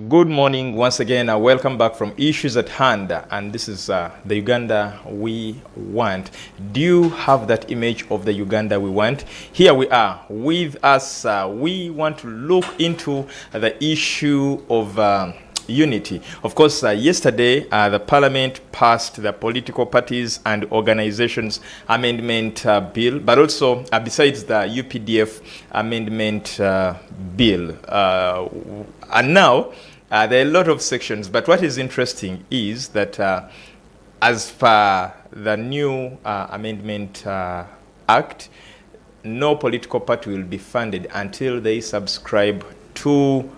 Good morning once again. Welcome back from Issues at Hand, and this is the Uganda we want. Do you have that image of the Uganda we want? Here we are with us. We want to look into the issue of unity. Of course, yesterday the Parliament passed the Political Parties and Organizations Amendment Bill, but also besides the UPDF Amendment Bill. And now there are a lot of sections, but what is interesting is that as per the new Amendment Act, no political party will be funded until they subscribe to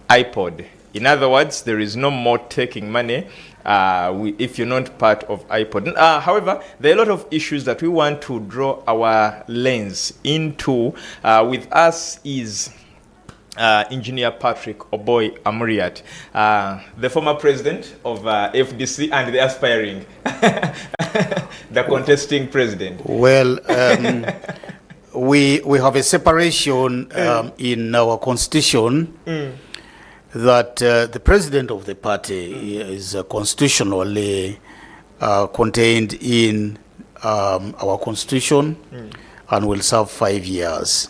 IPOD. In other words, there is no more taking money if you're not part of IPOD. However, there are a lot of issues that we want to draw our lens into. With us is Engineer Patrick Oboi Amuriat, the former president of FDC and the aspiring, the contesting president. Well, we have a separation in our constitution that the president of the party is constitutionally contained in our constitution and will serve 5 years.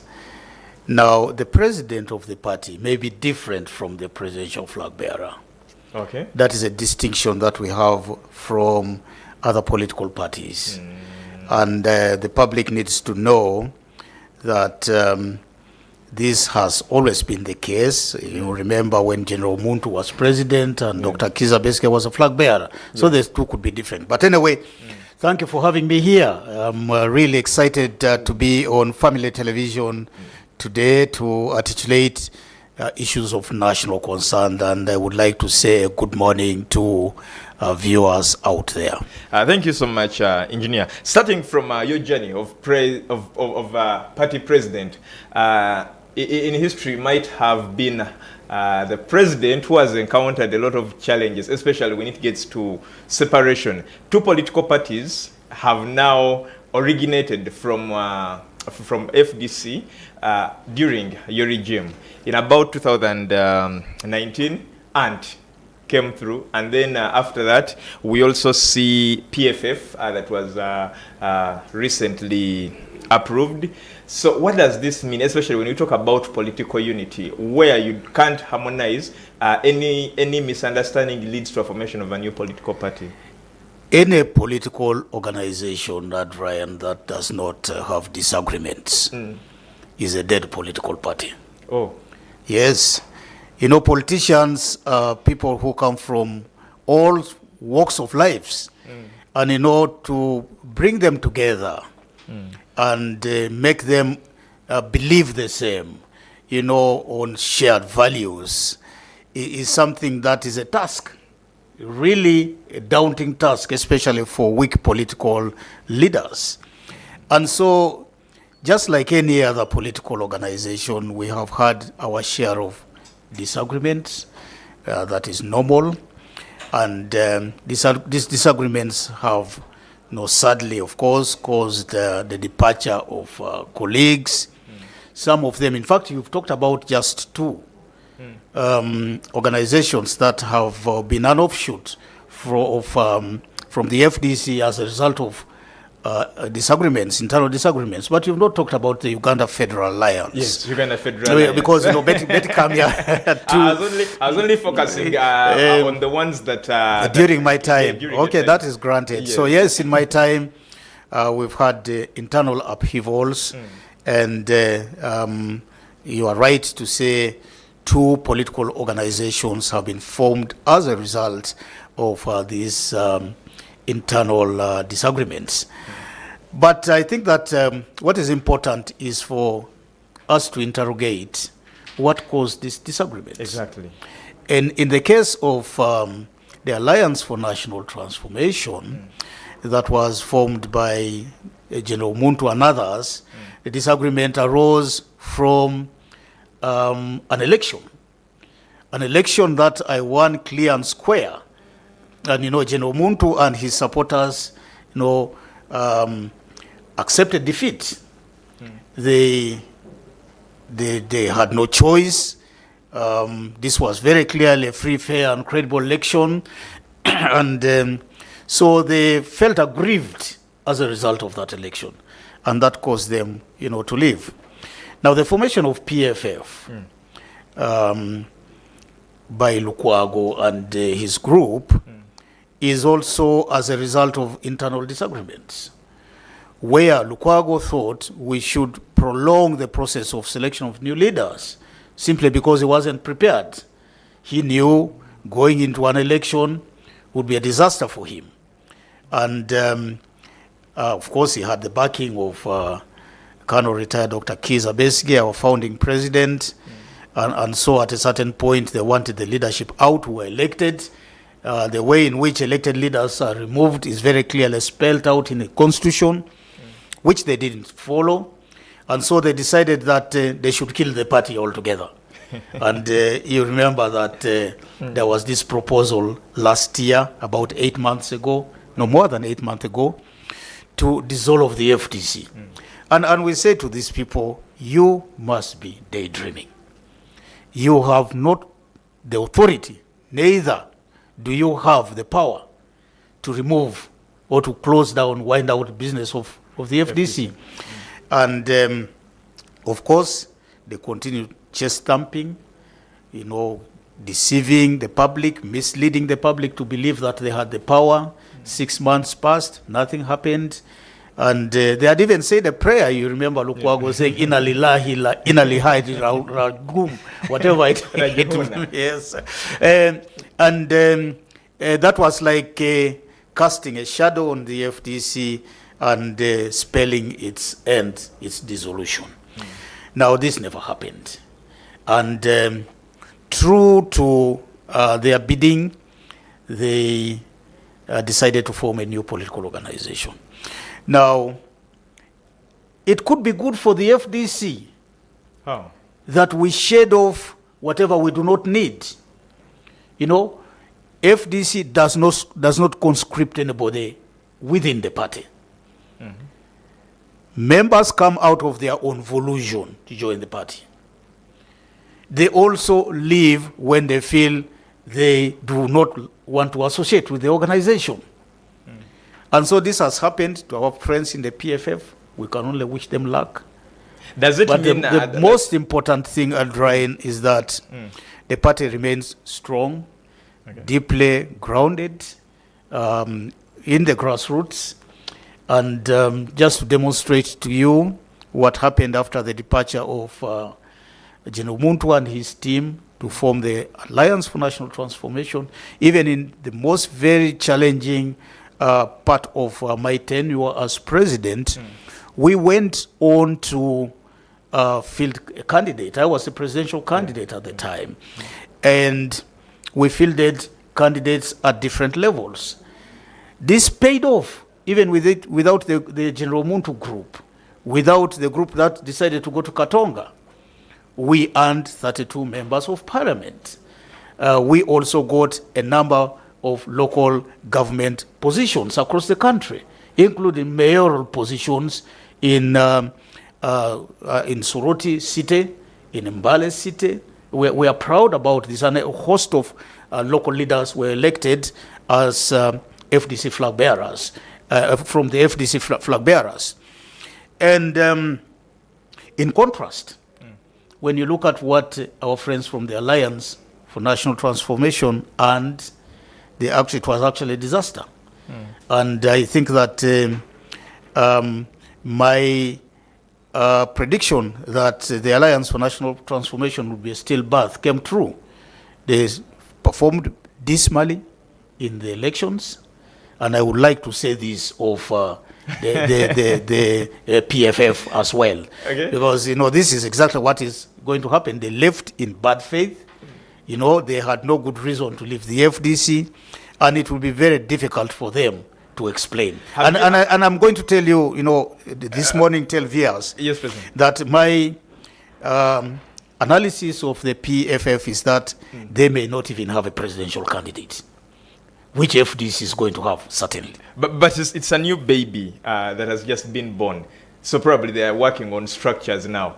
Now, the president of the party may be different from the presidential flag bearer. Okay. That is a distinction that we have from other political parties. And the public needs to know that this has always been the case. You remember when General Muntu was president and Dr. Kiza Besigye was a flag bearer. So the two could be different. But anyway, thank you for having me here. I'm really excited to be on Family Television today to articulate issues of national concern, and I would like to say good morning to viewers out there. Thank you so much, Engineer. Starting from your journey of party president, in history might have been the president who has encountered a lot of challenges, especially when it gets to separation. Two political parties have now originated from FDC during your regime. In about 2019, ANT came through, and then after that, we also see PFF that was recently approved. So what does this mean, especially when you talk about political unity, where you can't harmonize, any misunderstanding leads to a formation of a new political party? Any political organization, Ryan, that does not have disagreements is a dead political party. Oh. Yes. You know, politicians are people who come from all walks of lives. And, you know, to bring them together and make them believe the same, you know, on shared values is something that is a task. Really a daunting task, especially for weak political leaders. And so, just like any other political organization, we have had our share of disagreements. That is normal. And these disagreements have, you know, sadly, of course, caused the departure of colleagues. Some of them, in fact, you've talked about just two organizations that have been an offshoot from the FDC as a result of disagreements, internal disagreements. But you've not talked about the Uganda Federal Alliance. Yes, Uganda Federal Alliance. Because, you know, Betty come here I was only focusing on the ones that... during my time. During okay, time. That is granted. Yes. So, yes, in my time, we've had internal upheavals. And you are right to say two political organizations have been formed as a result of these internal disagreements. But I think that what is important is for us to interrogate what caused this disagreement. Exactly. And in the case of the Alliance for National Transformation that was formed by General Muntu and others, the disagreement arose from an election that I won clear and square. And, you know, General Muntu and his supporters, you know, accepted defeat. They had no choice This was very clearly a free, fair, and credible election. And so they felt aggrieved as a result of that election. And that caused them, to leave. Now, the formation of PFF by Lukwago and his group is also as a result of internal disagreements, where Lukwago thought we should prolong the process of selection of new leaders simply because he wasn't prepared. He knew going into an election would be a disaster for him. And of course, he had the backing of Colonel retired Dr. Kiza Besigye, our founding president. And so at a certain point, they wanted the leadership out who were elected. The way in which elected leaders are removed is very clearly spelled out in the constitution, which they didn't follow. And so they decided that they should kill the party altogether. And you remember that there was this proposal last year, about 8 months ago, no more than 8 months ago, to dissolve the FDC. And we say to these people, you must be daydreaming. You have not the authority, neither do you have the power to remove or to close down, wind out business of the FDC. And of course, they continue chest thumping, deceiving the public, misleading the public to believe that they had the power. 6 months passed, nothing happened. And they had even said a prayer. You remember Lukwago saying, Inna lillahi la inna lillahi ragum, whatever it yes. And that was like casting a shadow on the FDC and spelling its end, its dissolution. Now, this never happened. And true to their bidding, they decided to form a new political organization. Now, it could be good for the FDC that we shed off whatever we do not need. FDC does not conscript anybody within the party. Members come out of their own volition to join the party. They also leave when they feel they do not want to associate with the organization. And so this has happened to our friends in the PFF. We can only wish them luck. Does it mean the most important thing, Edrine, is that the party remains strong, deeply grounded in the grassroots. And just to demonstrate to you what happened after the departure of General Muntu and his team to form the Alliance for National Transformation, even in the most very challenging part of my tenure as president, we went on to field a candidate. I was a presidential candidate at the time. And we fielded candidates at different levels. This paid off, even without the General Muntu group, without the group that decided to go to Katonga. We earned 32 members of parliament. We also got a number of local government positions across the country, including mayoral positions in Soroti City, in Mbale City. We are proud about this, and a host of local leaders were elected as FDC flag bearers, from the FDC flag bearers. And in contrast, when you look at what our friends from the Alliance for National Transformation earned, it was actually a disaster. And I think that my prediction that the Alliance for National Transformation would be a stillbirth came true. They performed dismally in the elections, and I would like to say this of the PFF as well, because this is exactly what is going to happen. They left in bad faith. They had no good reason to leave the FDC, and it will be very difficult for them to explain. And I'm going to tell you, this morning, tell viewers that my analysis of the PFF is that they may not even have a presidential candidate, which FDC is going to have, certainly. But it's a new baby that has just been born. So probably they are working on structures now.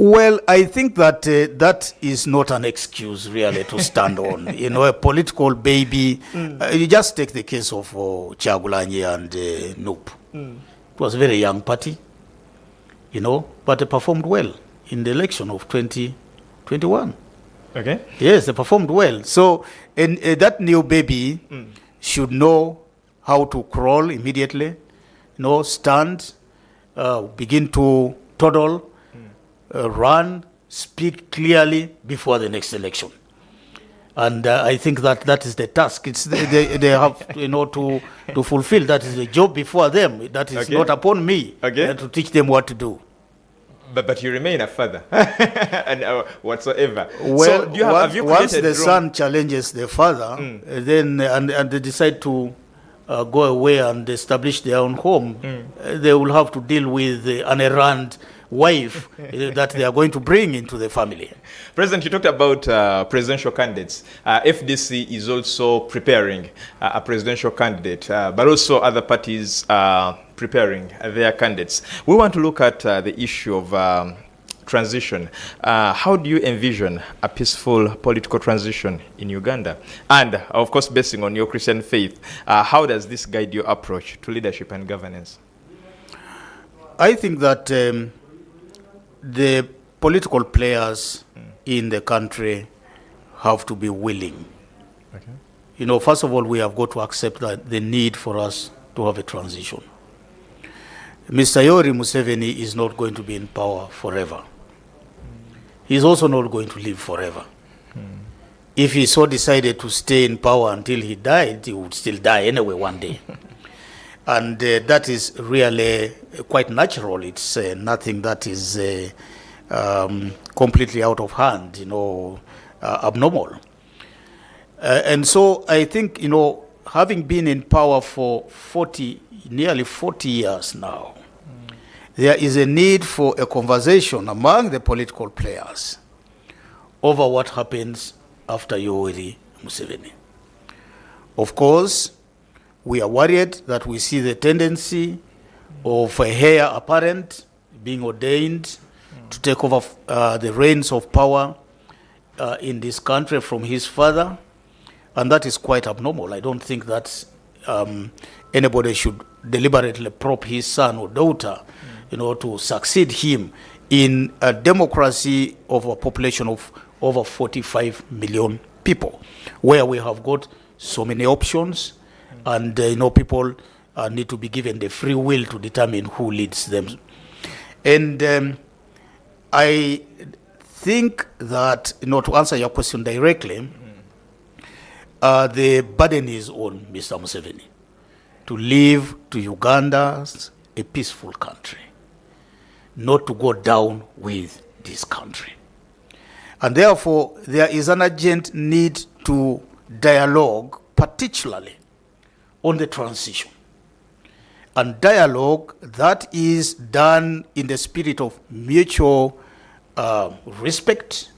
Well, I think that that is not an excuse really to stand on. You know, a political baby. You just take the case of Chagulanyi and Noop. It was a very young party, you know, but they performed well in the election of 2021. Okay. Yes, they performed well. So, and that new baby should know how to crawl immediately, you know, stand, begin to toddle, run, speak clearly before the next election. And I think that that is the task. It's they have, you know, to fulfill. That is the job before them. That is not upon me to teach them what to do. But you remain a father and whatsoever. Well, so have you once the son challenges the father, then and they decide to go away and establish their own home, they will have to deal with an errand wife that they are going to bring into the family. President, you talked about presidential candidates. FDC is also preparing a presidential candidate, but also other parties are preparing their candidates. We want to look at the issue of transition. How do you envision a peaceful political transition in Uganda? And, of course, basing on your Christian faith, how does this guide your approach to leadership and governance? I think that the political players in the country have to be willing. Okay. You know, first of all, we have got to accept that the need for us to have a transition. Mr. Yoweri Museveni is not going to be in power forever. He's also not going to live forever. If he so decided to stay in power until he died, he would still die anyway one day. And that is really quite natural. It's nothing that is completely out of hand, you know, abnormal. And so I think, you know, having been in power for nearly 40 years now, there is a need for a conversation among the political players over what happens after Yoweri Museveni. Of course, we are worried that we see the tendency of a heir apparent being ordained to take over the reins of power in this country from his father, and that is quite abnormal. I don't think that anybody should deliberately prop his son or daughter, you know, to succeed him in a democracy of a population of over 45 million people, where we have got so many options. And, you know, people need to be given the free will to determine who leads them. And I think that, you know, to answer your question directly, the burden is on Mr. Museveni to leave to Uganda a peaceful country, not to go down with this country. And therefore, there is an urgent need to dialogue, particularly on the transition. And dialogue that is done in the spirit of mutual respect,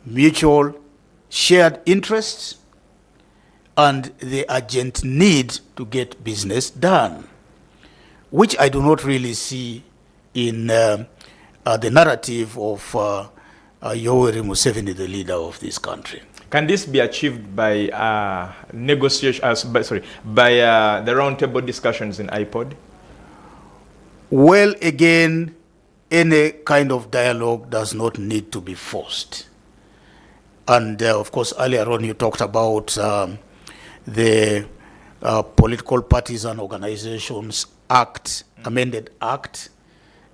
mutual shared interests, and the urgent need to get business done, which I do not really see in the narrative of Yoweri Museveni, the leader of this country. Can this be achieved by negotiation? By the roundtable discussions in IPOD? Well, again, any kind of dialogue does not need to be forced. And of course, earlier on, you talked about the Political Parties and Organizations Act, amended Act,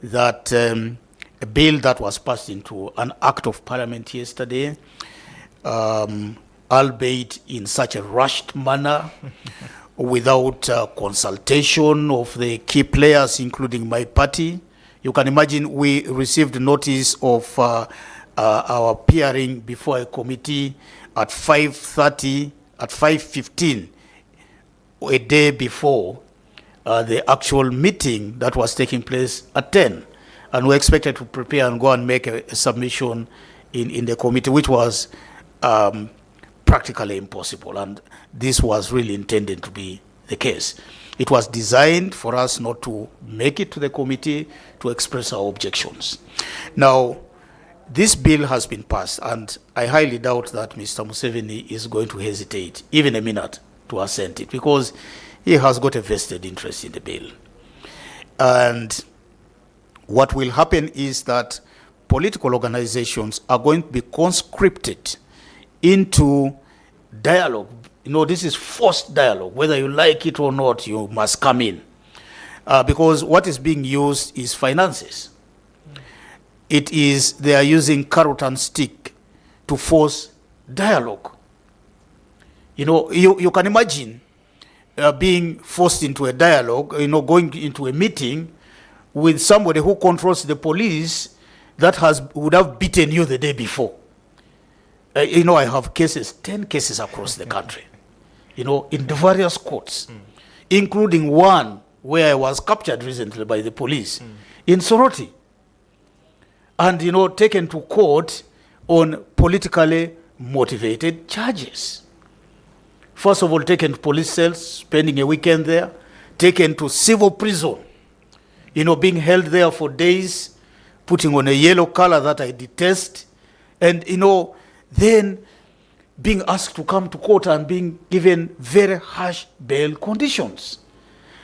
that a bill that was passed into an Act of Parliament yesterday, albeit in such a rushed manner, without consultation of the key players, including my party. You can imagine we received notice of our appearing before a committee at 5:30, at 5:15, a day before the actual meeting that was taking place at 10. And we expected to prepare and go and make a submission in the committee, which was practically impossible. And this was really intended to be the case. It was designed for us not to make it to the committee to express our objections. Now, this bill has been passed, and I highly doubt that Mr. Museveni is going to hesitate even a minute to assent it, because he has got a vested interest in the bill. And what will happen is that political organizations are going to be conscripted into dialogue. You know, this is forced dialogue. Whether you like it or not, you must come in. Because what is being used is finances. They are using carrot and stick to force dialogue. You know, you can imagine being forced into a dialogue, you know, going into a meeting with somebody who controls the police that would have beaten you the day before. You know, I have 10 cases across the country, you know, in the various courts, including one where I was captured recently by the police in Soroti, and, you know, taken to court on politically motivated charges. First of all, taken to police cells, spending a weekend there, taken to civil prison, you know, being held there for days, putting on a yellow color that I detest, and, you know, then being asked to come to court and being given very harsh bail conditions.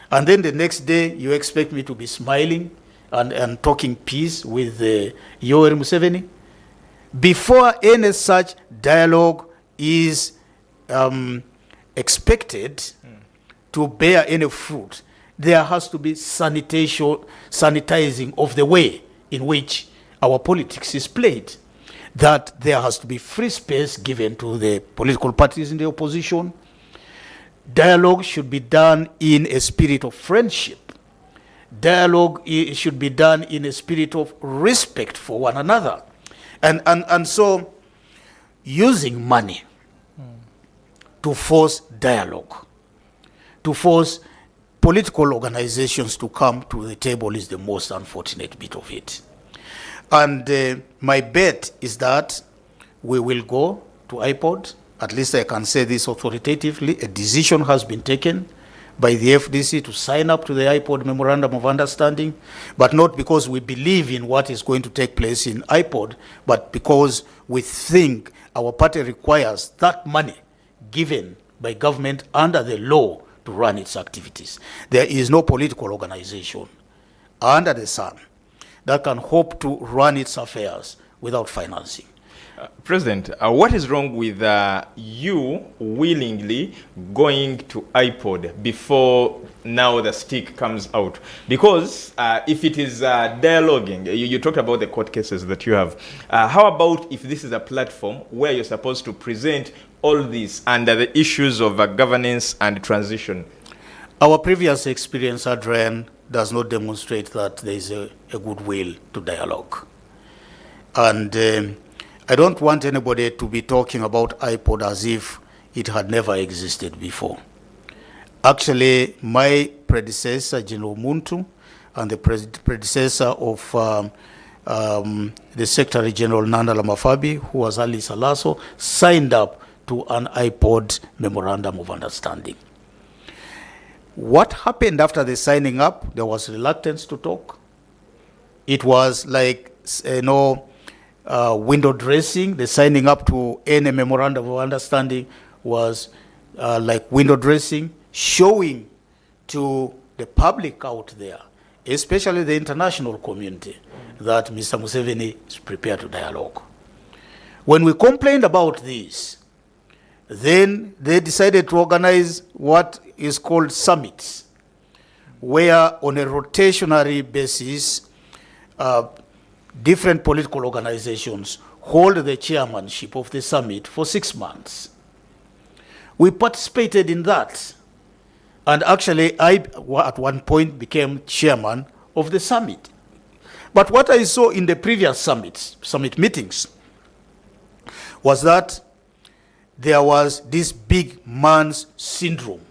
And then the next day, you expect me to be smiling and talking peace with Yoweri Museveni. Before any such dialogue is expected to bear any fruit, there has to be sanitizing of the way in which our politics is played. That there has to be free space given to the political parties in the opposition. Dialogue should be done in a spirit of friendship. Dialogue should be done in a spirit of respect for one another. And so using money to force dialogue, to force political organizations to come to the table is the most unfortunate bit of it. And my bet is that we will go to IPOD. At least I can say this authoritatively. A decision has been taken by the FDC to sign up to the IPOD Memorandum of Understanding, but not because we believe in what is going to take place in IPOD, but because we think our party requires that money given by government under the law to run its activities. There is no political organization under the sun that can hope to run its affairs without financing. President, what is wrong with you willingly going to IPOD before now the stick comes out? Because if it is dialoguing, you talked about the court cases that you have. How about if this is a platform where you're supposed to present all this under the issues of governance and transition? Our previous experience, Edrine, does not demonstrate that there is a goodwill to dialogue. And I don't want anybody to be talking about IPOD as if it had never existed before. Actually, my predecessor, General Muntu, and the predecessor of the Secretary General Nanda Lamafabi, who was Ali Salaso, signed up to an IPOD Memorandum of Understanding. What happened after the signing up? There was reluctance to talk. It was like, window dressing. The signing up to any memorandum of understanding was like window dressing, showing to the public out there, especially the international community, that Mr. Museveni is prepared to dialogue. When we complained about this, then they decided to organize what is called summits, where on a rotationary basis, different political organizations hold the chairmanship of the summit for 6 months. We participated in that. And actually, I, at one point, became chairman of the summit. But what I saw in the previous summit meetings, was that there was this big man's syndrome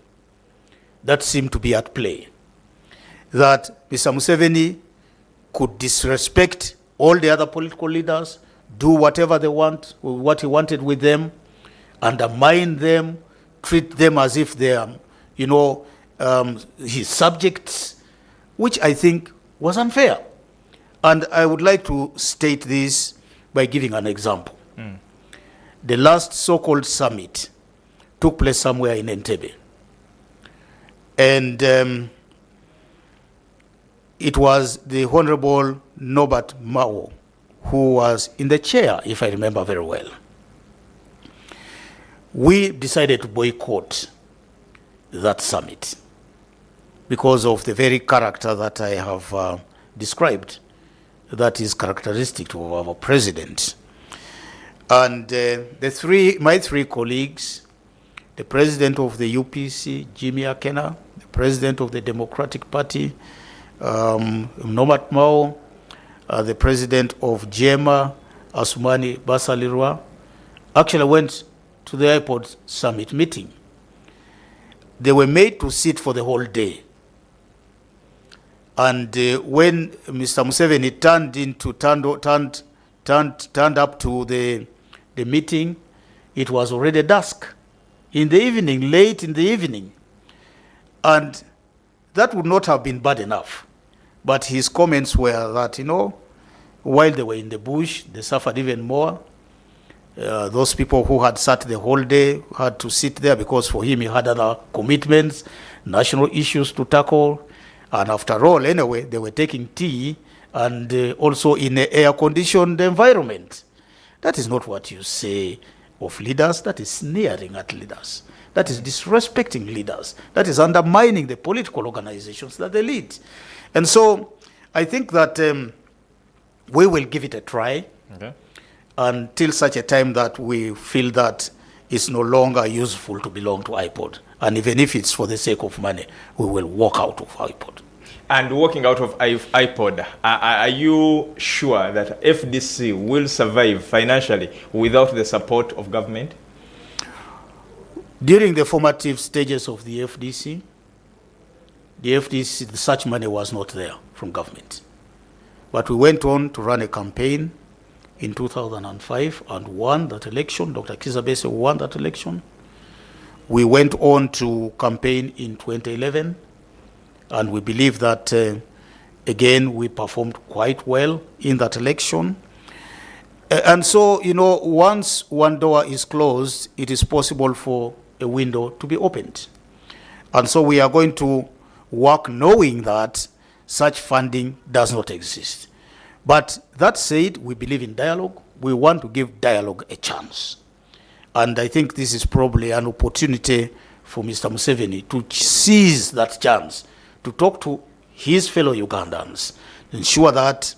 that seemed to be at play. That Mr. Museveni could disrespect all the other political leaders, do whatever they want, what he wanted with them, undermine them, treat them as if they are, his subjects, which I think was unfair. And I would like to state this by giving an example. The last so-called summit took place somewhere in Entebbe. And it was the Honorable Norbert Mao who was in the chair, if I remember very well. We decided to boycott that summit because of the very character that I have described that is characteristic of our president. And my three colleagues, the president of the UPC, Jimmy Akena, the president of the Democratic Party, Norbert Mao, the president of JEMA, Asumani Basalirwa, actually went to the IPOD summit meeting. They were made to sit for the whole day. And when Mr. Museveni turned up to the meeting, it was already dusk in the evening, late in the evening. And that would not have been bad enough. But his comments were that, while they were in the bush, they suffered even more. Those people who had sat the whole day had to sit there because for him he had other commitments, national issues to tackle. And after all, anyway, they were taking tea and also in an air-conditioned environment. That is not what you say of leaders. That is sneering at leaders. That is disrespecting leaders. That is undermining the political organizations that they lead. And so I think that we will give it a try until such a time that we feel that it's no longer useful to belong to IPOD. And even if it's for the sake of money, we will walk out of IPOD. And walking out of IPOD, are you sure that FDC will survive financially without the support of government? During the formative stages of the FDC, such money was not there from government. But we went on to run a campaign in 2005 and won that election. Dr. Kizabese won that election. We went on to campaign in 2011, and we believe that, again, we performed quite well in that election. And so, once one door is closed, it is possible for a window to be opened. And so we are going to work knowing that such funding does not exist. But that said, we believe in dialogue. We want to give dialogue a chance. And I think this is probably an opportunity for Mr. Museveni to seize that chance, to talk to his fellow Ugandans, ensure that,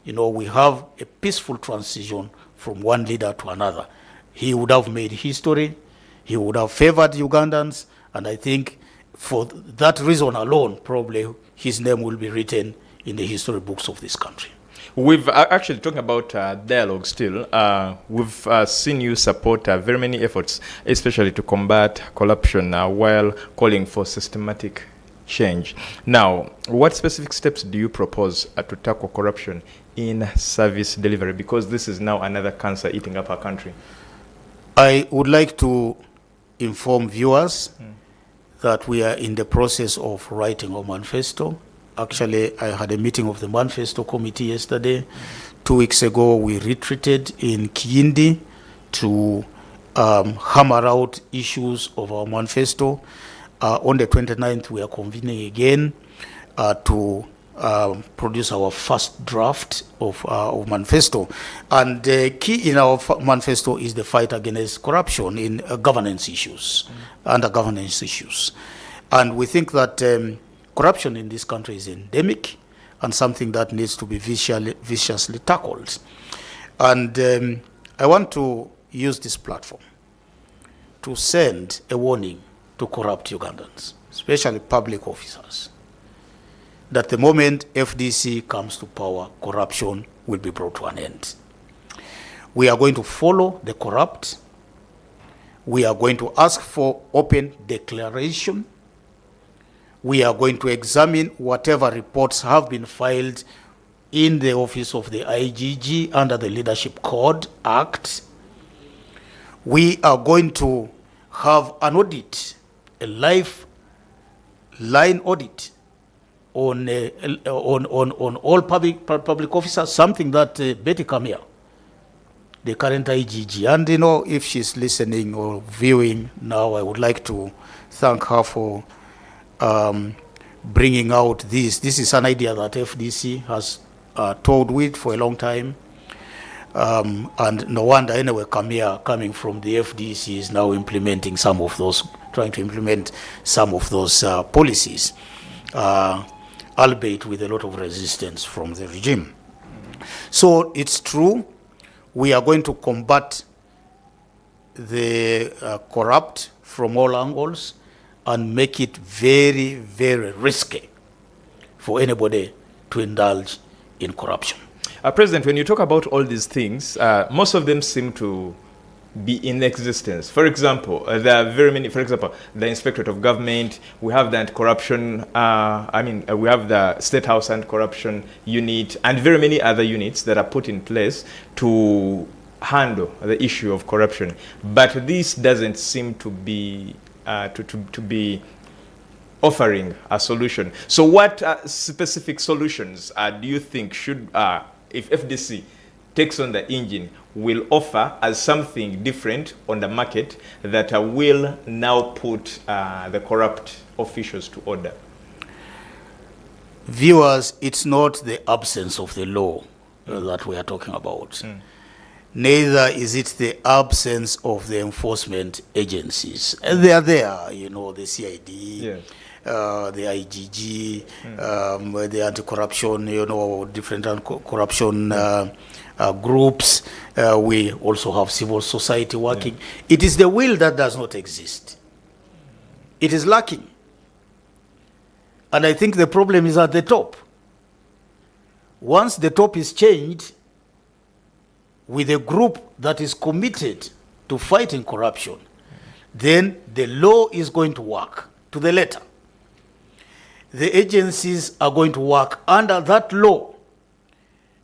we have a peaceful transition from one leader to another. He would have made history. He would have favored Ugandans. And I think for that reason alone, probably his name will be written in the history books of this country. We've actually talking about dialogue still. We've seen you support very many efforts, especially to combat corruption while calling for systematic change. Now, what specific steps do you propose to tackle corruption in service delivery? Because this is now another cancer eating up our country. I would like to inform viewers that we are in the process of writing a manifesto. Actually, I had a meeting of the manifesto committee yesterday. 2 weeks ago, we retreated in Kiyindi to hammer out issues of our manifesto. On the 29th, we are convening again to produce our first draft of manifesto. And the key in our manifesto is the fight against corruption in governance issues, under governance issues. And we think that corruption in this country is endemic and something that needs to be viciously tackled. And I want to use this platform to send a warning to corrupt Ugandans, especially public officers, that the moment FDC comes to power, corruption will be brought to an end. We are going to follow the corrupt. We are going to ask for open declaration. We are going to examine whatever reports have been filed in the office of the IGG under the Leadership Code Act. We are going to have an audit, a live line audit on all public officers, something that Betty Kamia, the current IGG, and if she's listening or viewing now, I would like to thank her for bringing out this. This is an idea that FDC has told with for a long time. And no wonder anyway Kamia, coming from the FDC, is now implementing some of those, trying to implement some of those policies, albeit with a lot of resistance from the regime. So it's true, we are going to combat the corrupt from all angles and make it very, very risky for anybody to indulge in corruption. President, when you talk about all these things, most of them seem to be in existence. For example, there are very many, for example, the Inspectorate of Government, we have the anti-corruption, we have the State House anti-corruption unit, and very many other units that are put in place to handle the issue of corruption. But this doesn't seem to be to be offering a solution. So what specific solutions do you think should, if FDC takes on the engine, will offer as something different on the market that will now put the corrupt officials to order? Viewers, it's not the absence of the law that we are talking about. Neither is it the absence of the enforcement agencies. And they are there, the CID, yes, the IGG, the anti-corruption, different anti-corruption groups. We also have civil society working. Yeah. It is the will that does not exist. It is lacking. And I think the problem is at the top. Once the top is changed with a group that is committed to fighting corruption, then the law is going to work to the letter. The agencies are going to work under that law.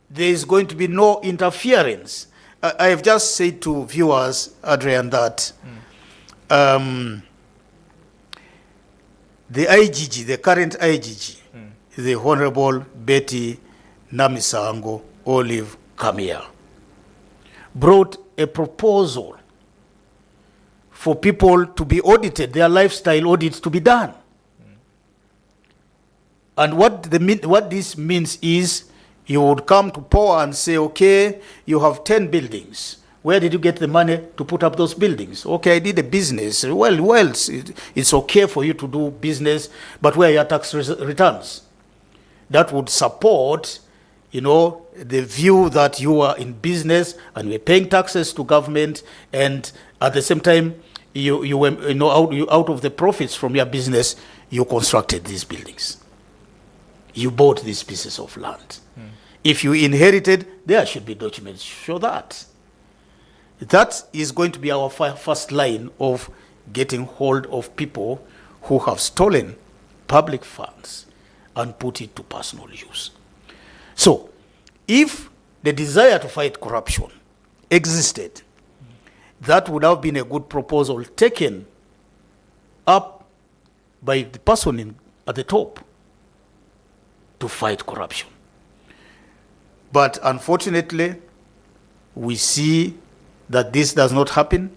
There is going to be no interference. I have just said to viewers, Adrian, that the IGG, the current IGG, the Honorable Betty Namisango Olive Kamia, brought a proposal for people to be audited, their lifestyle audits to be done. And what this means is you would come to power and say, okay, you have 10 buildings. Where did you get the money to put up those buildings? Okay, I did a business. Well, it's okay for you to do business, but where are your tax returns? That would support, the view that you are in business and we're paying taxes to government, and at the same time, out of the profits from your business, you constructed these buildings. You bought these pieces of land. If you inherited, there should be documents to show that. That is going to be our first line of getting hold of people who have stolen public funds and put it to personal use. So, if the desire to fight corruption existed, that would have been a good proposal taken up by the person at the top to fight corruption. But unfortunately, we see that this does not happen.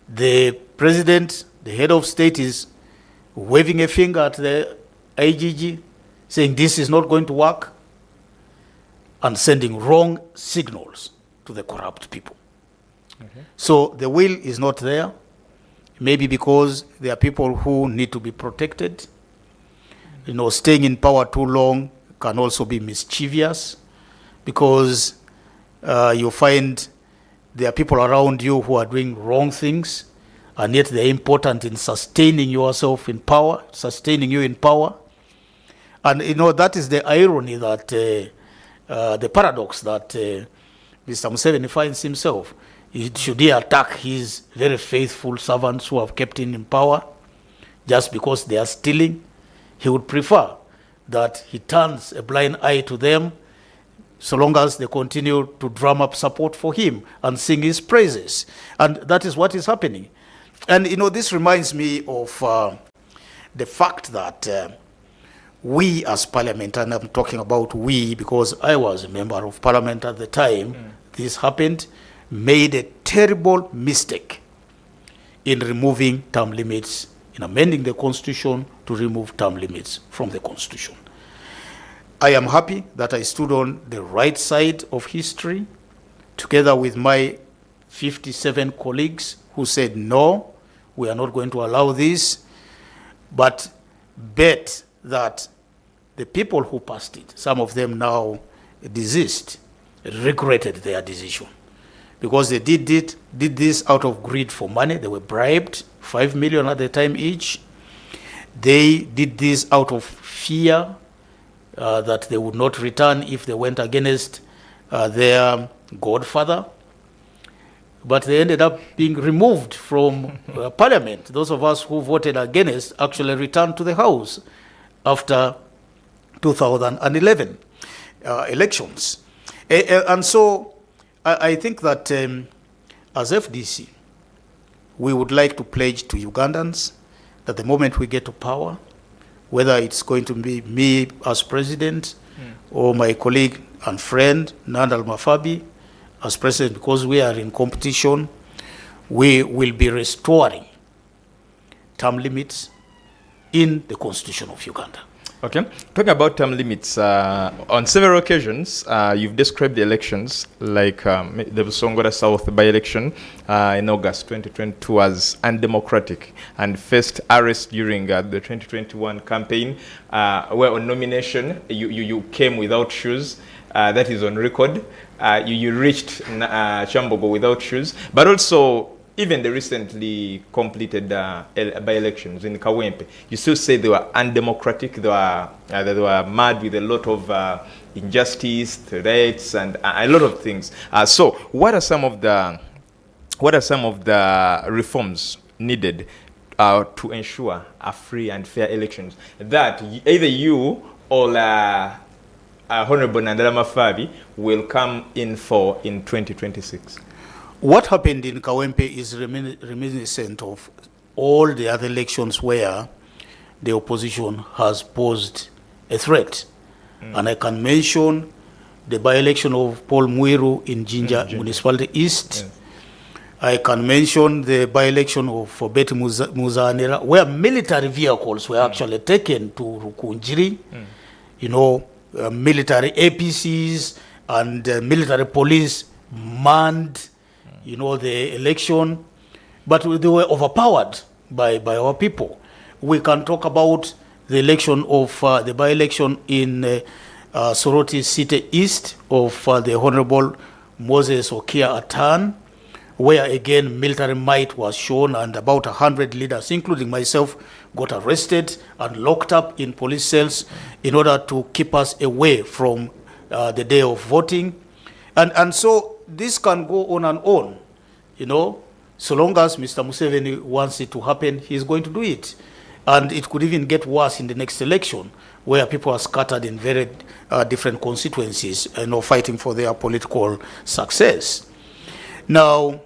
The president, the head of state, is waving a finger at the IGG, saying this is not going to work, and sending wrong signals to the corrupt people. Okay. So the will is not there, maybe because there are people who need to be protected. Staying in power too long can also be mischievous, because you find there are people around you who are doing wrong things, and yet they're important in sustaining yourself in power, sustaining you in power. And that is the irony, that the paradox that Mr. Museveni finds himself. Should he attack his very faithful servants who have kept him in power just because they are stealing? He would prefer that he turns a blind eye to them, so long as they continue to drum up support for him and sing his praises. And that is what is happening. And, this reminds me of the fact that we as Parliament, and I'm talking about we because I was a member of Parliament at the time this happened, made a terrible mistake in removing term limits, in amending the Constitution to remove term limits from the Constitution. I am happy that I stood on the right side of history, together with my 57 colleagues who said, no, we are not going to allow this, but bet that the people who passed it, some of them now deceased, regretted their decision. Because they did this out of greed for money. They were bribed, 5 million at the time each. They did this out of fear that they would not return if they went against their godfather. But they ended up being removed from Parliament. Those of us who voted against actually returned to the House after 2011 elections. And so I think that as FDC, we would like to pledge to Ugandans that the moment we get to power, whether it's going to be me as president or my colleague and friend, Nandal Mafabi, as president, because we are in competition, we will be restoring term limits in the Constitution of Uganda. Okay. Talking about term limits, on several occasions, you've described the elections, like the Busongola South by-election in August 2022 as undemocratic and faced arrest during the 2021 campaign, where on nomination, you came without shoes. That is on record. You reached Chambogo without shoes, but also even the recently completed by-elections in Kawempe, you still say they were undemocratic, they were mad with a lot of injustice, threats, and a lot of things. So what are some of the reforms needed to ensure a free and fair elections that either you or Honorable Nandala Mafabi will come in for in 2026? What happened in Kawempe is reminiscent of all the other elections where the opposition has posed a threat. And I can mention the by-election of Paul Muiru in Jinja Municipality East. I can mention the by-election of Betty Muzanera, where military vehicles were actually taken to Rukunjiri, military APCs and military police manned the election, but they were overpowered by our people. We can talk about the election of the by-election in Soroti City East of the Honorable Moses Okia Atan, where again military might was shown and about 100 leaders, including myself, got arrested and locked up in police cells in order to keep us away from the day of voting. And so this can go on and on, so long as Mr. Museveni wants it to happen, he's going to do it. And it could even get worse in the next election, where people are scattered in very different constituencies, fighting for their political success. Now,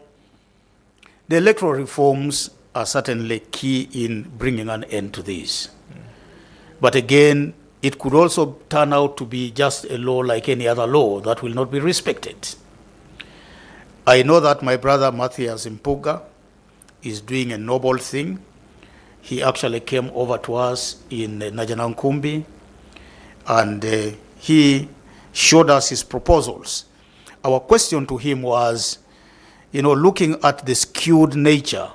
the electoral reforms are certainly key in bringing an end to this. But again, it could also turn out to be just a law like any other law that will not be respected. I know that my brother Matthias Mpuga is doing a noble thing. He actually came over to us in Najanankumbi and he showed us his proposals. Our question to him was, looking at the skewed nature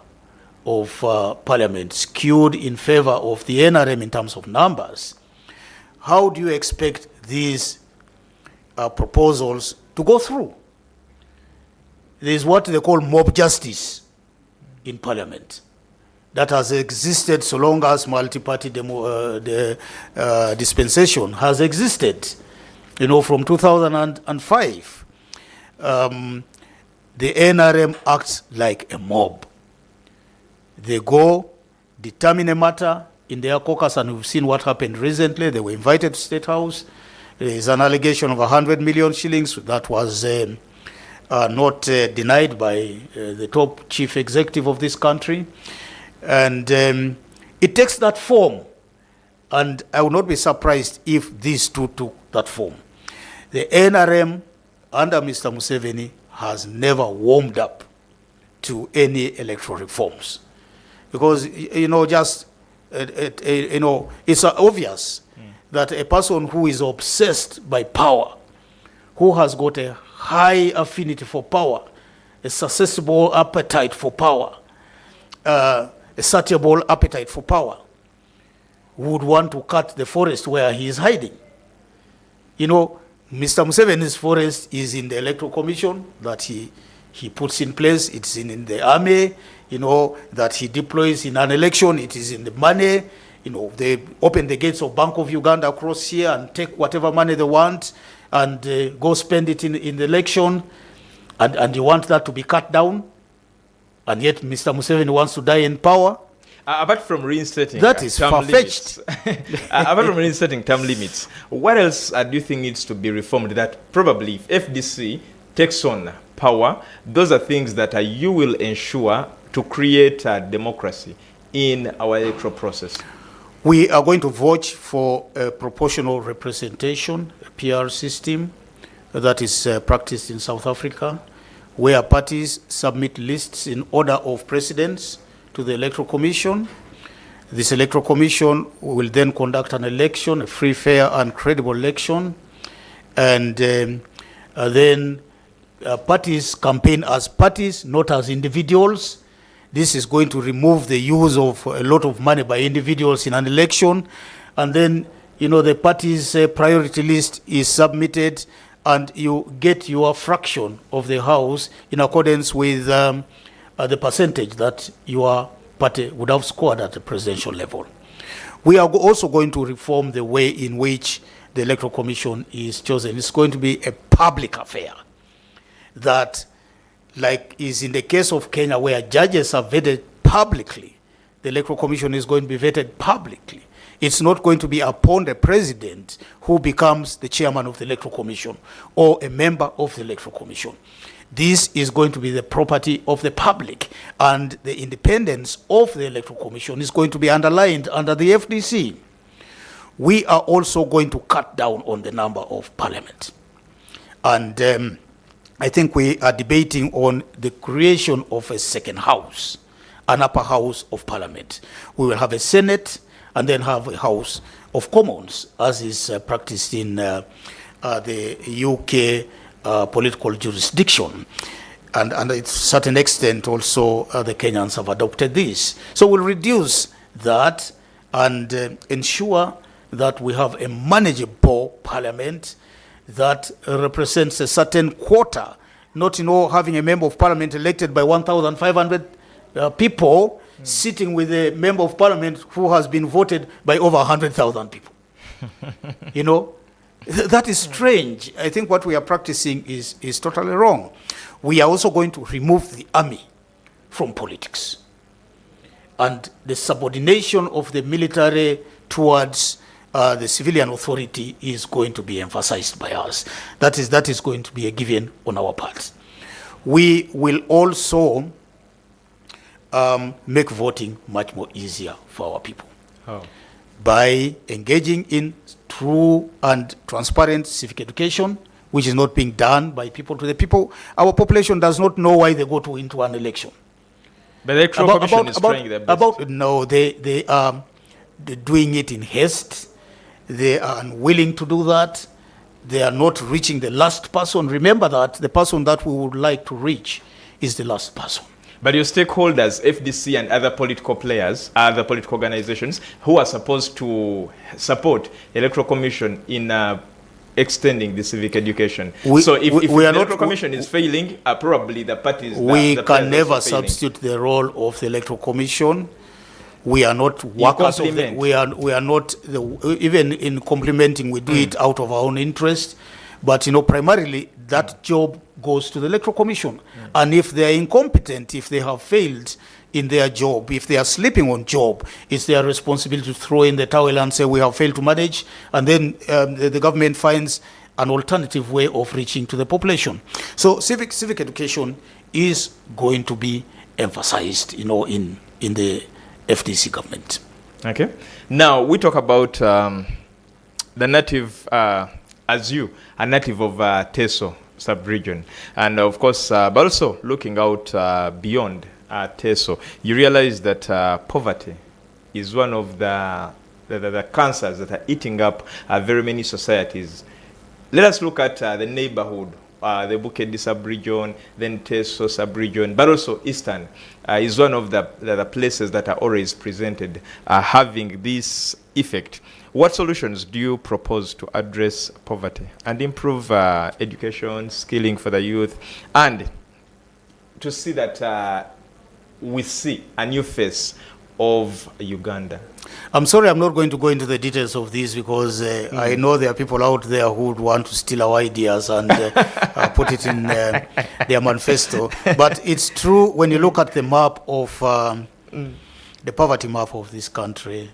of Parliament, skewed in favor of the NRM in terms of numbers, how do you expect these proposals to go through? There is what they call mob justice in Parliament that has existed so long as multi-party dispensation has existed, from 2005. The NRM acts like a mob. They go, determine a matter in their caucus, and we've seen what happened recently. They were invited to State House. There is an allegation of 100 million shillings that was are not denied by the top chief executive of this country. And it takes that form. And I would not be surprised if these two took that form. The NRM under Mr. Museveni has never warmed up to any electoral reforms. Because, just, it's obvious that a person who is obsessed by power, who has got a high affinity for power, a susceptible appetite for power, a satiable appetite for power, would want to cut the forest where he is hiding. Mr. Museveni's forest is in the Electoral Commission that he puts in place. It's in the army, that he deploys in an election. It is in the money. They open the gates of Bank of Uganda across here and take whatever money they want and go spend it in the election. And you want that to be cut down. And yet Mr. Museveni wants to die in power. Apart from reinstating that is far-fetched. Apart from reinstating term limits, what else do you think needs to be reformed that probably if FDC takes on power, those are things that you will ensure to create democracy in our electoral process? We are going to vote for a proportional representation, a PR system that is practiced in South Africa, where parties submit lists in order of precedence to the Electoral Commission. This Electoral Commission will then conduct an election, a free, fair, and credible election, and then parties campaign as parties, not as individuals. This is going to remove the use of a lot of money by individuals in an election, and then the party's priority list is submitted, and you get your fraction of the House in accordance with the percentage that your party would have scored at the presidential level. We are also going to reform the way in which the Electoral Commission is chosen. It's going to be a public affair that, like is in the case of Kenya, where judges are vetted publicly, the Electoral Commission is going to be vetted publicly. It's not going to be upon the president who becomes the chairman of the Electoral Commission or a member of the Electoral Commission. This is going to be the property of the public, and the independence of the Electoral Commission is going to be underlined under the FDC. We are also going to cut down on the number of parliament. And I think we are debating on the creation of a second house, an upper house of parliament. We will have a Senate and then have a House of Commons, as is practiced in the UK political jurisdiction, and to a certain extent also the Kenyans have adopted this. So we'll reduce that and ensure that we have a manageable parliament that represents a certain quota, not having a member of parliament elected by 1,500 people sitting with a member of parliament who has been voted by over 100,000 people. That is strange. I think what we are practicing is totally wrong. We are also going to remove the army from politics. And the subordination of the military towards the civilian authority is going to be emphasized by us. That is going to be a given on our part. We will also make voting much more easier for our people. Oh. By engaging in true and transparent civic education, which is not being done by people to the people. Our population does not know why they go into an election. But the Electoral Commission is trying their best. No, they are doing it in haste. They are unwilling to do that. They are not reaching the last person. Remember that the person that we would like to reach is the last person. But your stakeholders, FDC and other political players, other political organizations who are supposed to support the Electoral Commission in extending the civic education. So if the Electoral Commission is failing, probably the parties... We can never substitute the role of the Electoral Commission. We are not workers of the, we are not, even in complementing, we do it out of our own interest. But, primarily that job goes to the Electoral Commission. And if they are incompetent, if they have failed in their job, if they are sleeping on job, it's their responsibility to throw in the towel and say, we have failed to manage. And then the government finds an alternative way of reaching to the population. So civic education is going to be emphasized, in the FDC government. Okay. Now we talk about the native, as you, a native of Teso sub-region, and of course, but also looking out beyond Teso, you realize that poverty is one of the cancers that are eating up very many societies. Let us look at the neighborhood, the Bukedi sub-region, then Teso sub-region, but also Eastern is one of the places that are always presented having this effect. What solutions do you propose to address poverty and improve education, skilling for the youth, and to see that we see a new face of Uganda? I'm sorry, I'm not going to go into the details of this because I know there are people out there who would want to steal our ideas and put it in their manifesto. But it's true when you look at the map of the poverty map of this country.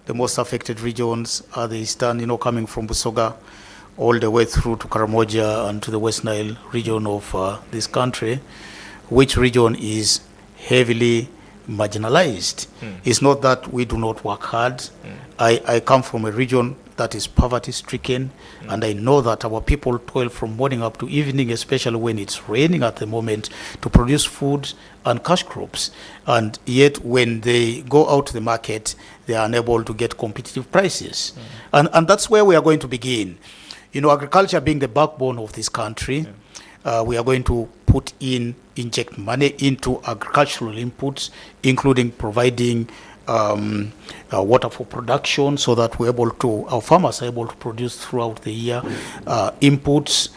The most affected regions are the eastern, coming from Busoga all the way through to Karamoja and to the West Nile region of this country, which region is heavily marginalized. It's not that we do not work hard. I come from a region that is poverty stricken, and I know that our people toil from morning up to evening, especially when it's raining at the moment, to produce food and cash crops. And yet when they go out to the market, they are unable to get competitive prices. And that's where we are going to begin. Agriculture being the backbone of this country, we are going to inject money into agricultural inputs, including providing water for production so that our farmers are able to produce throughout the year. Inputs,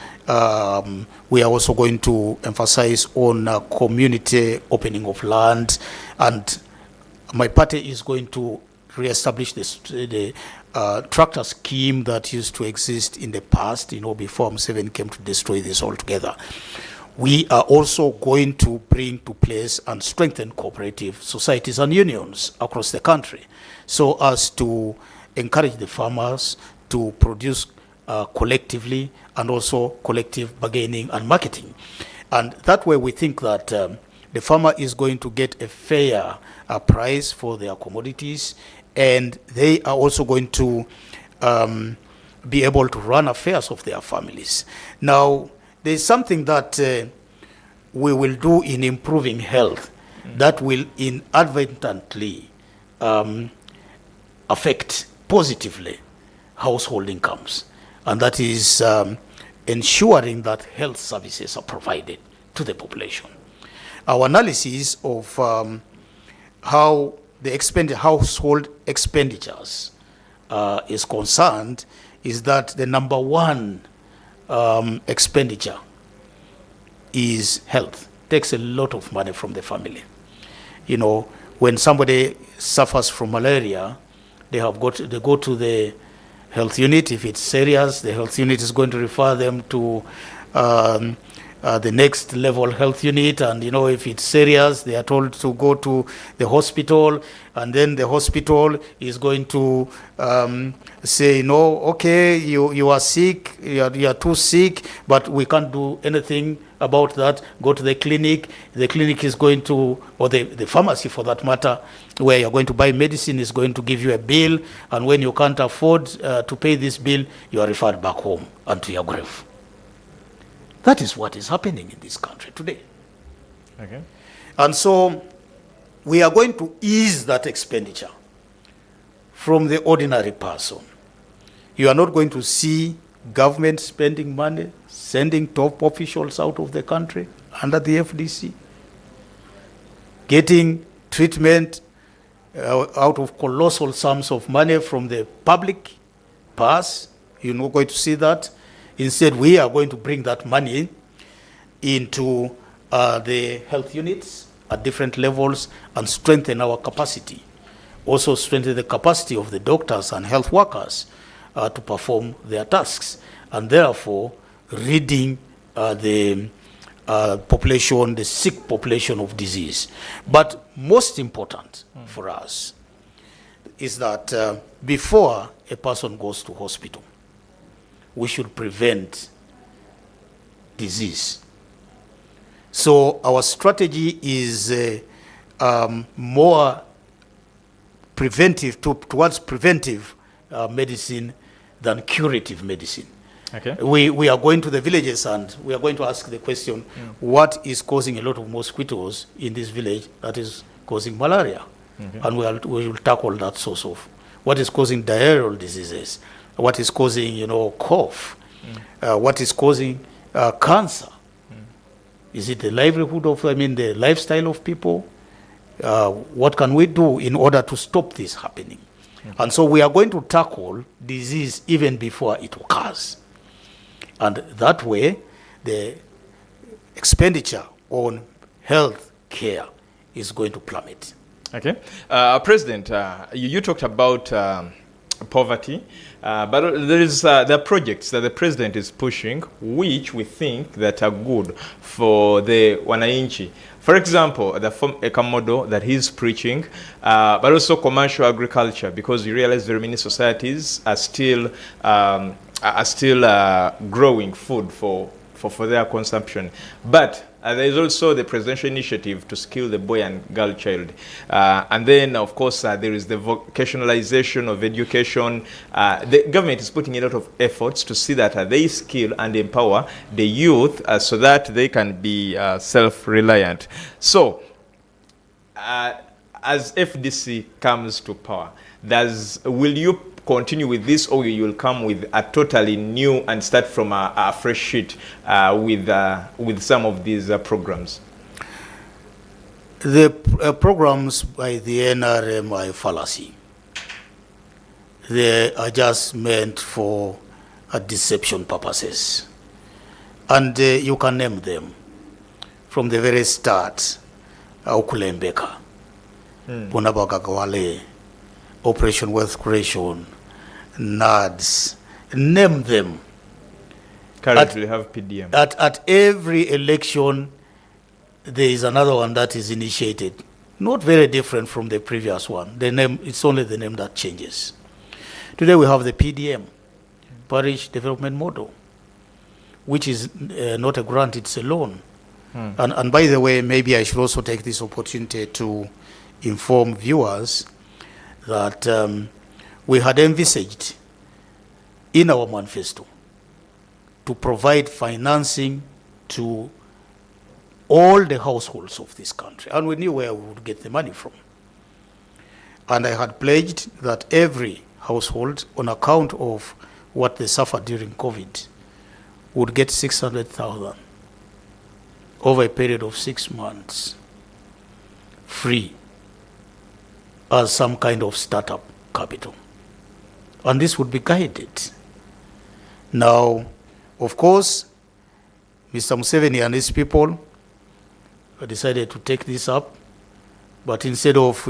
we are also going to emphasize on community opening of land, and my party is going to re-establish the tractor scheme that used to exist in the past, before Museveni came to destroy this altogether. We are also going to bring to place and strengthen cooperative societies and unions across the country so as to encourage the farmers to produce collectively, and also collective bargaining and marketing. And that way we think that the farmer is going to get a fair price for their commodities, and they are also going to be able to run affairs of their families. Now, there's something that we will do in improving health that will inadvertently affect positively household incomes, and that is ensuring that health services are provided to the population. Our analysis of how the household expenditures is concerned is that the number one expenditure is health. Takes a lot of money from the family. When somebody suffers from malaria, they go to the health unit. If it's serious, the health unit is going to refer them to the next level health unit, and if it's serious, they are told to go to the hospital, and then the hospital is going to say, no, okay, you are sick, you are too sick, but we can't do anything about that. Go to the clinic. The clinic is going to, or the pharmacy for that matter, where you're going to buy medicine, is going to give you a bill, and when you can't afford to pay this bill, you are referred back home and to your grave. That is what is happening in this country today. Okay. And so we are going to ease that expenditure from the ordinary person. You are not going to see government spending money, sending top officials out of the country under the FDC, getting treatment out of colossal sums of money from the public purse. You're not going to see that. Instead, we are going to bring that money into the health units at different levels and strengthen our capacity. Also strengthen the capacity of the doctors and health workers to perform their tasks, and therefore ridding the population, the sick population of disease. But most important for us is that before a person goes to hospital, we should prevent disease. So our strategy is more preventive, towards preventive medicine than curative medicine. Okay. We are going to the villages and we are going to ask the question, what is causing a lot of mosquitoes in this village that is causing malaria? Okay. And we will tackle that source of what is causing diarrheal diseases, what is causing, cough, what is causing cancer. Is it the livelihood of, the lifestyle of people? What can we do in order to stop this happening? Okay. And so we are going to tackle disease even before it occurs. And that way, the expenditure on health care is going to plummet. Okay. President, you talked about poverty, but there are projects that the president is pushing which we think that are good for the wananchi. For example, the Eka model that he's preaching, but also commercial agriculture, because you realize very many societies are still growing food for their consumption. But there is also the presidential initiative to skill the boy and girl child. And then, of course, there is the vocationalization of education. The government is putting a lot of efforts to see that they skill and empower the youth so that they can be self-reliant. So, as FDC comes to power, will you continue with this, or you will come with a totally new and start from a fresh sheet with some of these programs? The programs by the NRM are a fallacy. They are just meant for deception purposes. And you can name them from the very start. Aukulembeka, Bunabagagawale, Operation Wealth Creation, NADS, name them. Currently have PDM. At every election, there is another one that is initiated. Not very different from the previous one. The name, it's only the name that changes. Today we have the PDM, Parish Development Model, which is not a grant, it's a loan. And by the way, maybe I should also take this opportunity to inform viewers that we had envisaged in our manifesto to provide financing to all the households of this country. And we knew where we would get the money from. And I had pledged that every household, on account of what they suffered during COVID, would get 600,000 over a period of 6 months, free, as some kind of startup capital. And this would be guided. Now, of course, Mr. Museveni and his people decided to take this up, but instead of,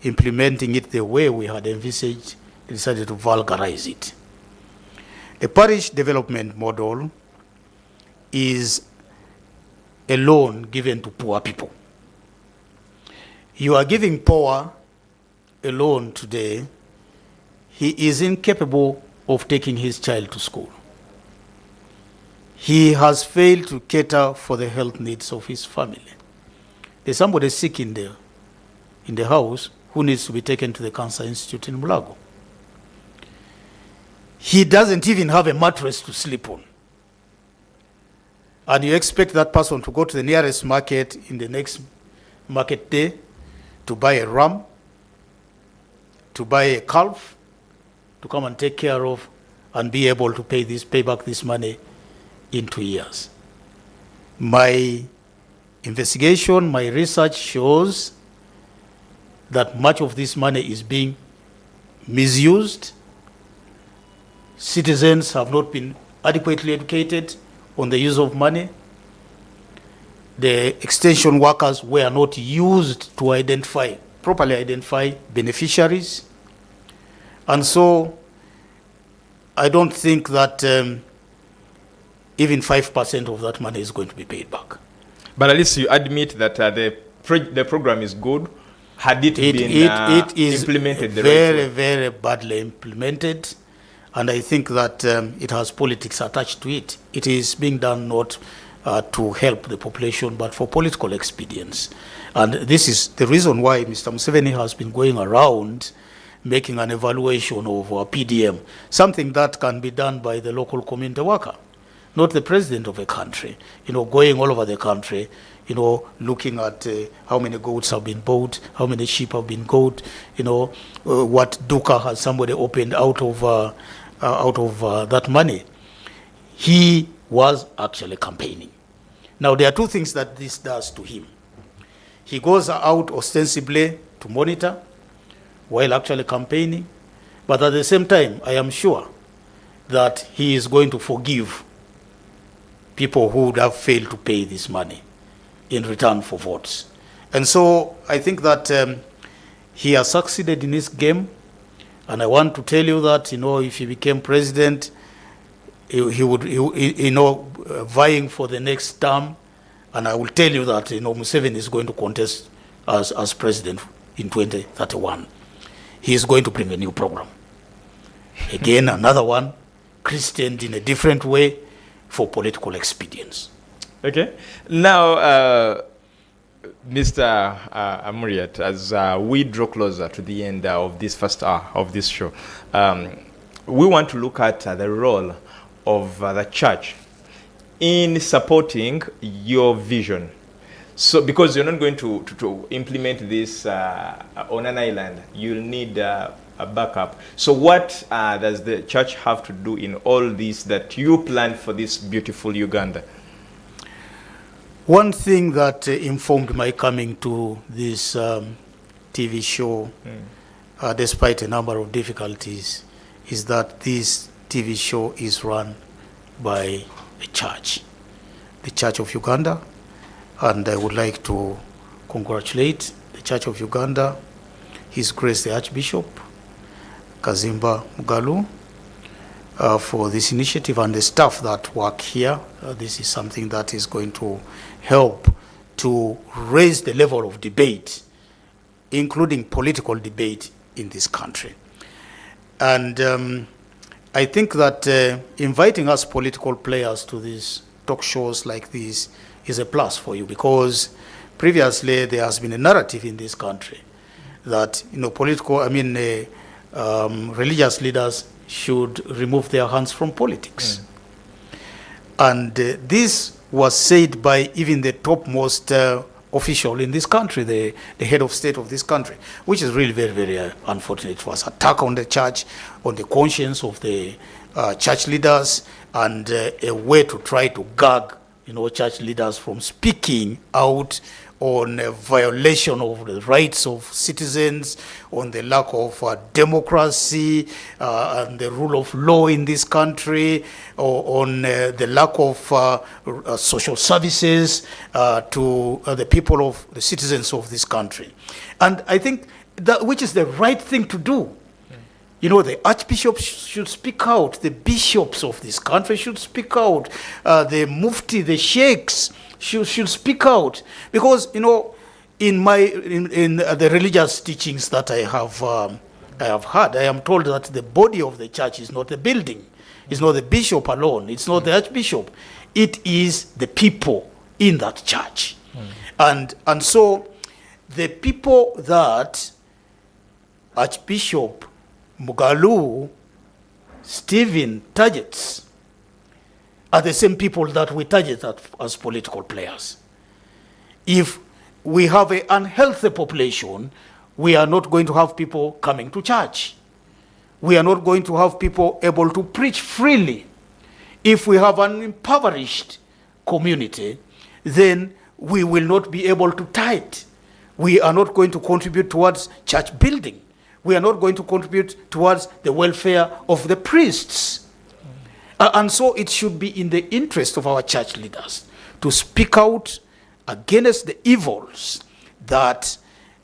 implementing it the way we had envisaged, they decided to vulgarize it. A parish development model is a loan given to poor people. You are giving poor a loan today, he is incapable of taking his child to school. He has failed to cater for the health needs of his family. There's somebody sick in the house who needs to be taken to the Cancer Institute in Mulago. He doesn't even have a mattress to sleep on. And you expect that person to go to the nearest market in the next market day to buy a ram, to buy a calf, to come and take care of and be able to pay back this money in 2 years. My investigation, my research shows that much of this money is being misused. Citizens have not been adequately educated on the use of money. The extension workers were not used to properly identify beneficiaries. And so I don't think that even 5% of that money is going to be paid back. But at least you admit that the program is good. Had it been implemented the right way? Very badly implemented. And I think that it has politics attached to it. It is being done not to help the population, but for political expedience. And this is the reason why Mr. Museveni has been going around making an evaluation of PDM, something that can be done by the local community worker, not the president of a country, going all over the country, looking at how many goats have been bought, how many sheep have been got, what duka has somebody opened out of that money. He was actually campaigning. Now, there are two things that this does to him. He goes out ostensibly to monitor while actually campaigning, but at the same time, I am sure that he is going to forgive people who would have failed to pay this money in return for votes. And so I think that he has succeeded in his game, and I want to tell you that, if he became president, he would, vying for the next term, and I will tell you that, Museveni is going to contest as president in 2031. He is going to bring a new program. Again, another one, christened in a different way for political expedience. Okay. Now, Mr. Amuriat, as we draw closer to the end of this first hour of this show, we want to look at the role of the church in supporting your vision. So, because you're not going to implement this on an island, you'll need a backup. So what does the church have to do in all this that you plan for this beautiful Uganda? One thing that informed my coming to this TV show, despite a number of difficulties, is that this TV show is run by a church, the Church of Uganda. And I would like to congratulate the Church of Uganda, His Grace the Archbishop, Kazimba Mugalu, for this initiative and the staff that work here. This is something that is going to help to raise the level of debate, including political debate in this country. And I think that inviting us political players to these talk shows like this is a plus for you, because previously there has been a narrative in this country that religious leaders should remove their hands from politics. And this was said by even the topmost official in this country, the head of state of this country, which is really very, very unfortunate. It was an attack on the church, on the conscience of the church leaders, and a way to try to gag church leaders from speaking out on a violation of the rights of citizens, on the lack of democracy and the rule of law in this country, or on the lack of social services to the people of the citizens of this country. And I think that which is the right thing to do. The archbishops should speak out. The bishops of this country should speak out. The mufti, the sheikhs should speak out. Because, in the religious teachings that I have had, I am told that the body of the church is not the building. It's not the bishop alone. It's not the archbishop. It is the people in that church. And so the people that Archbishop Mugalu, Stephen targets are the same people that we target as political players. If we have an unhealthy population, we are not going to have people coming to church. We are not going to have people able to preach freely. If we have an impoverished community, then we will not be able to tithe. We are not going to contribute towards church building. We are not going to contribute towards the welfare of the priests. And so it should be in the interest of our church leaders to speak out against the evils that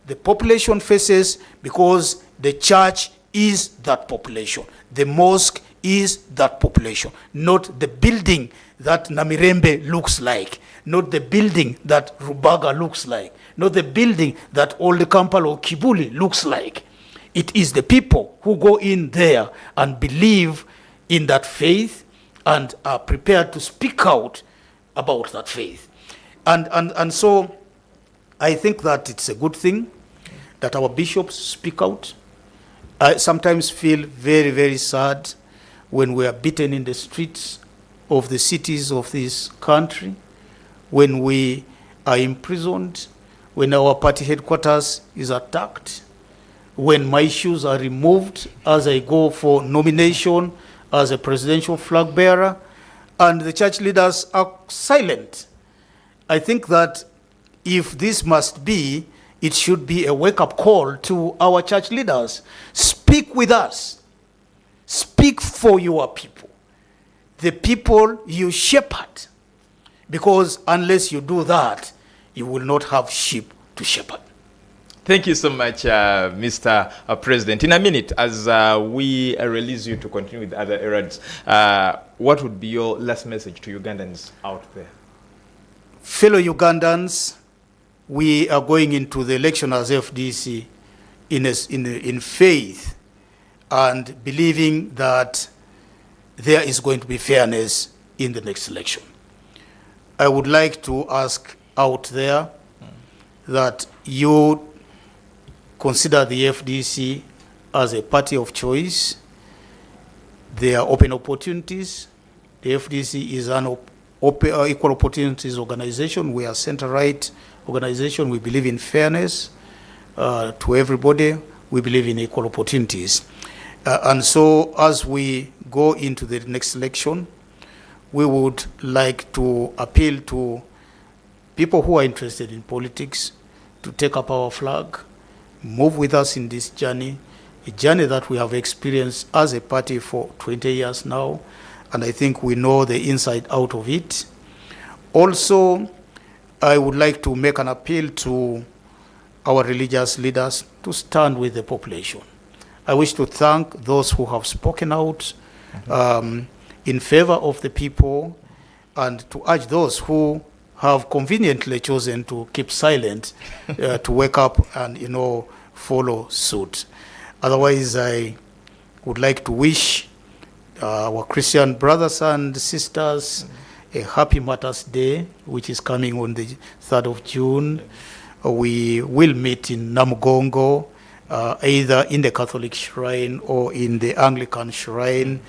the population faces, because the church is that population. The mosque is that population, not the building that Namirembe looks like, not the building that Rubaga looks like, not the building that Old Kampala or Kibuli looks like. It is the people who go in there and believe in that faith and are prepared to speak out about that faith. And so I think that it's a good thing that our bishops speak out. I sometimes feel very, very sad when we are beaten in the streets of the cities of this country, when we are imprisoned, when our party headquarters is attacked, when my shoes are removed as I go for nomination as a presidential flag bearer, and the church leaders are silent. I think that if this must be, it should be a wake-up call to our church leaders. Speak with us. Speak for your people, the people you shepherd. Because unless you do that, you will not have sheep to shepherd. Thank you so much, Mr. President. In a minute, as we release you to continue with other errands, what would be your last message to Ugandans out there? Fellow Ugandans, we are going into the election as FDC in faith and believing that there is going to be fairness in the next election. I would like to ask out there that you consider the FDC as a party of choice. There are open opportunities. The FDC is an equal opportunities organization. We are center-right organization. We believe in fairness to everybody. We believe in equal opportunities. And so as we go into the next election, we would like to appeal to people who are interested in politics to take up our flag, move with us in this journey, a journey that we have experienced as a party for 20 years now, and I think we know the inside out of it. Also, I would like to make an appeal to our religious leaders to stand with the population. I wish to thank those who have spoken out in favor of the people, and to urge those who have conveniently chosen to keep silent to wake up and, follow suit. Otherwise, I would like to wish our Christian brothers and sisters a happy Martyrs' Day, which is coming on the 3rd of June. We will meet in Namugongo, either in the Catholic shrine or in the Anglican shrine,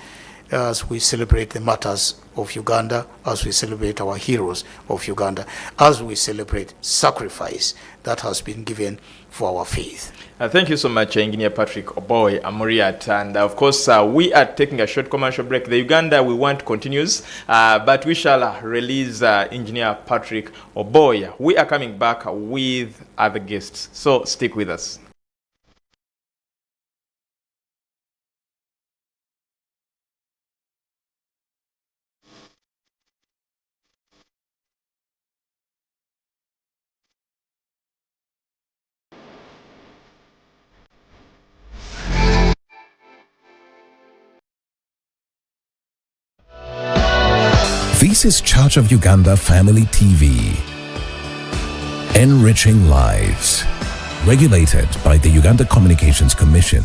as we celebrate the martyrs of Uganda, as we celebrate our heroes of Uganda, as we celebrate sacrifice that has been given for our faith. Thank you so much, Engineer Patrick Oboi Amuriat. And of course, we are taking a short commercial break. The Uganda we want continues, but we shall release Engineer Patrick Oboi. We are coming back with other guests, so stick with us. This is Church of Uganda Family TV. Enriching lives. Regulated by the Uganda Communications Commission